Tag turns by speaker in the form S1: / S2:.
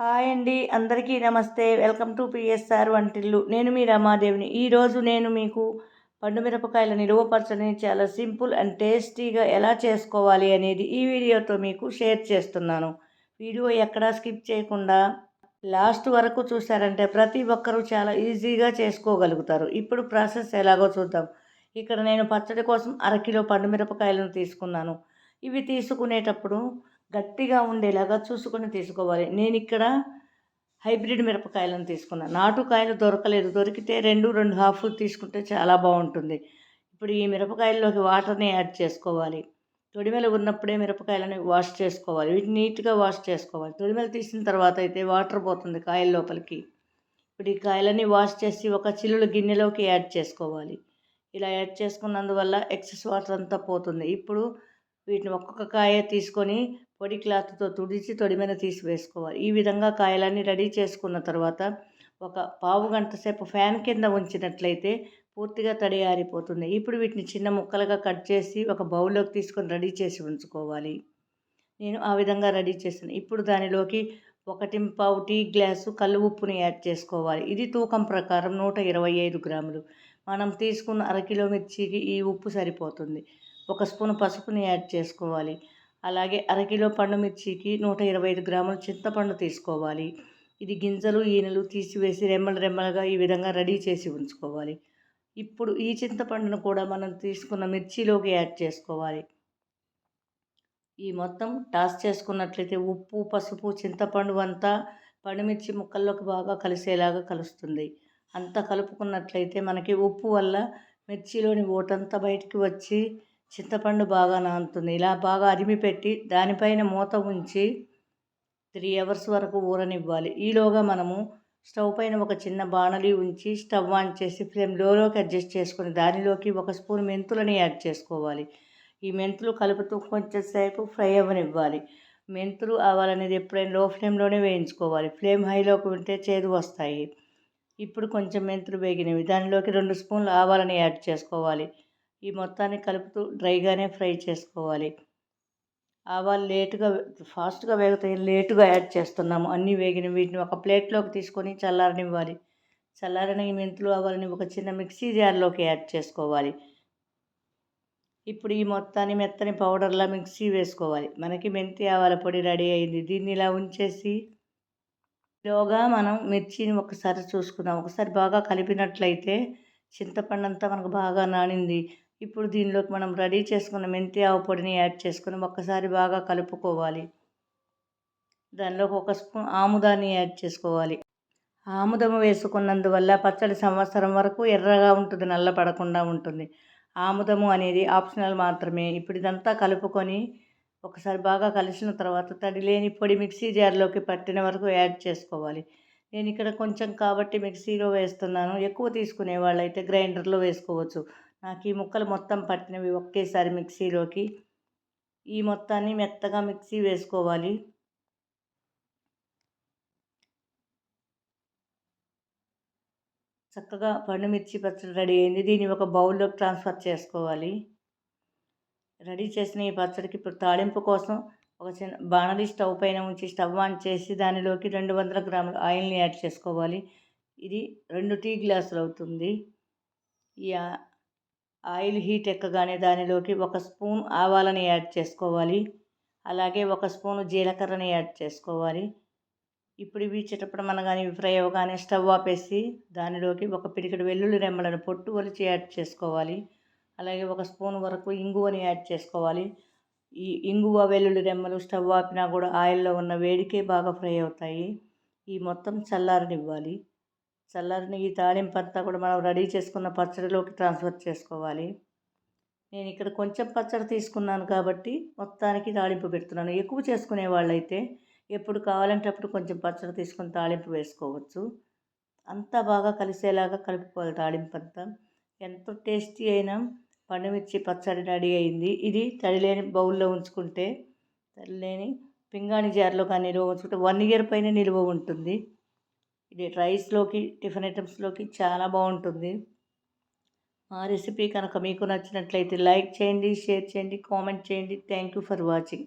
S1: Hi అండి, అందరికీ నమస్తే. వెల్కమ్ టు పిఎస్ఆర్ వంటిల్లు. నేను మీ రమాదేవిని. ఈరోజు నేను మీకు పండు మిరపకాయల నిలువ పచ్చడిని చాలా సింపుల్ అండ్ టేస్టీగా ఎలా చేసుకోవాలి అనేది ఈ వీడియోతో మీకు షేర్ చేస్తున్నాను. వీడియో ఎక్కడా స్కిప్ చేయకుండా లాస్ట్ వరకు చూసారంటే ప్రతి ఒక్కరూ చాలా ఈజీగా చేసుకోగలుగుతారు. ఇప్పుడు ప్రాసెస్ ఎలాగో చూద్దాం. ఇక్కడ నేను పచ్చడి కోసం అరకిలో పండు మిరపకాయలను తీసుకున్నాను. ఇవి తీసుకునేటప్పుడు గట్టిగా ఉండేలాగా చూసుకొని తీసుకోవాలి. నేను ఇక్కడ హైబ్రిడ్ మిరపకాయలను తీసుకున్నాను. నాటుకాయలు దొరకలేదు. దొరికితే రెండు హాఫ్లు తీసుకుంటే చాలా బాగుంటుంది. ఇప్పుడు ఈ మిరపకాయల్లోకి వాటర్ని యాడ్ చేసుకోవాలి. తొడిమెలు ఉన్నప్పుడే మిరపకాయలని వాష్ చేసుకోవాలి. వీటిని నీట్గా వాష్ చేసుకోవాలి. తొడిమెలు తీసిన తర్వాత అయితే వాటర్ పోతుంది కాయల లోపలికి. ఇప్పుడు ఈ కాయలన్నీ వాష్ చేసి ఒక చిల్లుల గిన్నెలోకి యాడ్ చేసుకోవాలి. ఇలా యాడ్ చేసుకున్నందువల్ల ఎక్సెస్ వాటర్ అంతా పోతుంది. ఇప్పుడు వీటిని ఒక్కొక్క కాయ తీసుకొని పొడి క్లాత్తో తుడిచి తొడిమెన తీసి వేసుకోవాలి. ఈ విధంగా కాయలన్నీ రెడీ చేసుకున్న తర్వాత ఒక పావు గంట సేపు ఫ్యాన్ కింద ఉంచినట్లయితే పూర్తిగా తడి ఆరిపోతుంది. ఇప్పుడు వీటిని చిన్న ముక్కలుగా కట్ చేసి ఒక బౌల్లోకి తీసుకొని రెడీ చేసి ఉంచుకోవాలి. నేను ఆ విధంగా రెడీ చేశాను. ఇప్పుడు దానిలోకి 1 టీ గ్లాసు కల్లు ఉప్పుని యాడ్ చేసుకోవాలి. ఇది తూకం ప్రకారం 125 గ్రాములు. మనం తీసుకున్న అరకిలో మిర్చికి ఈ ఉప్పు సరిపోతుంది. 1 స్పూన్ పసుపుని యాడ్ చేసుకోవాలి. అలాగే అరకిలో పండు మిర్చికి 125 గ్రాముల చింతపండు తీసుకోవాలి. ఇది గింజలు ఈనెలు తీసివేసి రెమ్మలుగా ఈ విధంగా రెడీ చేసి ఉంచుకోవాలి. ఇప్పుడు ఈ చింతపండును కూడా మనం తీసుకున్న మిర్చిలోకి యాడ్ చేసుకోవాలి. ఈ మొత్తం టాస్ చేసుకున్నట్లయితే ఉప్పు, పసుపు, చింతపండు అంతా పండుమిర్చి ముక్కల్లోకి బాగా కలిసేలాగా కలుస్తుంది. అంతా కలుపుకున్నట్లయితే మనకి ఉప్పు వల్ల మిర్చిలోని ఓటంతా బయటికి వచ్చి చింతపండు బాగా నానుతుంది. ఇలా బాగా అదిమి పెట్టి దానిపైన మూత ఉంచి 3 అవర్స్ వరకు ఊరనివ్వాలి. ఈలోగా మనము స్టవ్ పైన ఒక చిన్న బాణలి ఉంచి స్టవ్ ఆన్ చేసి ఫ్లేమ్ లోలోకి అడ్జస్ట్ చేసుకొని దానిలోకి 1 స్పూన్ మెంతులని యాడ్ చేసుకోవాలి. ఈ మెంతులు కలుపుతూ కొంచెం సేపు ఫ్రై అవ్వనివ్వాలి. మెంతులు ఆవాలనేది ఎప్పుడైనా లో ఫ్లేమ్లోనే వేయించుకోవాలి. ఫ్లేమ్ హైలోకి ఉంటే చేదు వస్తాయి. ఇప్పుడు కొంచెం మెంతులు వేగినవి. దానిలోకి 2 స్పూన్లు ఆవాలని యాడ్ చేసుకోవాలి. ఈ మొత్తాన్ని కలుపుతూ డ్రైగానే ఫ్రై చేసుకోవాలి. ఆవాలు ఫాస్ట్గా వేగుతాయి, లేటుగా యాడ్ చేస్తున్నాము. అన్నీ వేగిన వీటిని ఒక ప్లేట్లోకి తీసుకొని చల్లారనివ్వాలి. చల్లారని ఈ మెంతులు ఆవాలని ఒక చిన్న మిక్సీ జార్లోకి యాడ్ చేసుకోవాలి. ఇప్పుడు ఈ మొత్తాన్ని మెత్తని పౌడర్లా మిక్సీ వేసుకోవాలి. మనకి మెంతి ఆవాల పొడి రెడీ అయింది. దీన్ని ఇలా ఉంచేసి ఈలోగా మనం మిర్చిని ఒకసారి చూసుకుందాం. ఒకసారి బాగా కలిపినట్లయితే చింతపండు అంతా మనకు బాగా నానింది. ఇప్పుడు దీనిలోకి మనం రెడీ చేసుకున్న మెంతి ఆవ పొడిని యాడ్ చేసుకొని ఒక్కసారి బాగా కలుపుకోవాలి. దానిలోకి 1 స్పూన్ ఆముదాన్ని యాడ్ చేసుకోవాలి. ఆముదము వేసుకున్నందువల్ల పచ్చడి సంవత్సరం వరకు ఎర్రగా ఉంటుంది, నల్లపడకుండా ఉంటుంది. ఆముదము అనేది ఆప్షనల్ మాత్రమే. ఇప్పుడు ఇదంతా కలుపుకొని ఒకసారి బాగా కలిసిన తర్వాత తడి లేని పొడి మిక్సీ జార్లోకి పట్టిన వరకు యాడ్ చేసుకోవాలి. నేను ఇక్కడ కొంచెం కాబట్టి మిక్సీలో వేస్తున్నాను. ఎక్కువ తీసుకునే వాళ్ళైతే గ్రైండర్లో వేసుకోవచ్చు. నాకు ఈ ముక్కలు మొత్తం పట్టినవి ఒకేసారి మిక్సీలోకి. ఈ మొత్తాన్ని మెత్తగా మిక్సీ వేసుకోవాలి. చక్కగా పండుమిర్చి పచ్చడి రెడీ అయింది. దీన్ని ఒక బౌల్లోకి ట్రాన్స్ఫర్ చేసుకోవాలి. రెడీ చేసిన ఈ పచ్చడికి ఇప్పుడు తాలింపు కోసం ఒక చిన్న బాణలి స్టవ్ పైన ఉంచి స్టవ్ ఆన్ చేసి దానిలోకి 200 గ్రాముల ఆయిల్ని యాడ్ చేసుకోవాలి. ఇది 2 టీ గ్లాసులు అవుతుంది. ఈ ఆయిల్ హీట్ ఎక్కగానే దానిలోకి 1 స్పూన్ ఆవాలని యాడ్ చేసుకోవాలి. అలాగే 1 స్పూను జీలకర్రని యాడ్ చేసుకోవాలి. ఇప్పుడు ఇవి చెటపట మనగానే ఫ్రై అవ్వగానే స్టవ్ ఆపేసి దానిలోకి 1 పిడికెడు వెల్లుల్లి రెమ్మలను పొట్టు ఒలిచి యాడ్ చేసుకోవాలి. అలాగే 1 స్పూన్ వరకు ఇంగువని యాడ్ చేసుకోవాలి. ఈ ఇంగువ, వెల్లుల్లి రెమ్మలు స్టవ్ ఆపినా కూడా ఆయిల్లో ఉన్న వేడికే బాగా ఫ్రై అవుతాయి. ఈ మొత్తం చల్లారనివ్వాలి. చల్లారిన ఈ తాలింపు అంతా కూడా మనం రెడీ చేసుకున్న పచ్చడిలోకి ట్రాన్స్ఫర్ చేసుకోవాలి. నేను ఇక్కడ కొంచెం పచ్చడి తీసుకున్నాను కాబట్టి మొత్తానికి తాలింపు పెడుతున్నాను. ఎక్కువ చేసుకునే వాళ్ళైతే ఎప్పుడు కావాలంటే అప్పుడు కొంచెం పచ్చడి తీసుకొని తాలింపు వేసుకోవచ్చు. అంతా బాగా కలిసేలాగా కలుపుకోవాలి తాలింపు అంతా. ఎంతో టేస్టీ అయిన పండుమిర్చి పచ్చడి రెడీ అయింది. ఇది తడిలేని బౌల్లో ఉంచుకుంటే, తడిలేని పింగాణి జార్లో కానీ నిల్వ ఉంచుకుంటే 1 ఇయర్ పైన నిల్వ ఉంటుంది. ఇది రైస్లోకి, టిఫిన్ ఐటమ్స్లోకి చాలా బాగుంటుంది. మా రెసిపీ కనుక మీకు నచ్చినట్లయితే లైక్ చేయండి, షేర్ చేయండి, కామెంట్ చేయండి. Thank you for watching.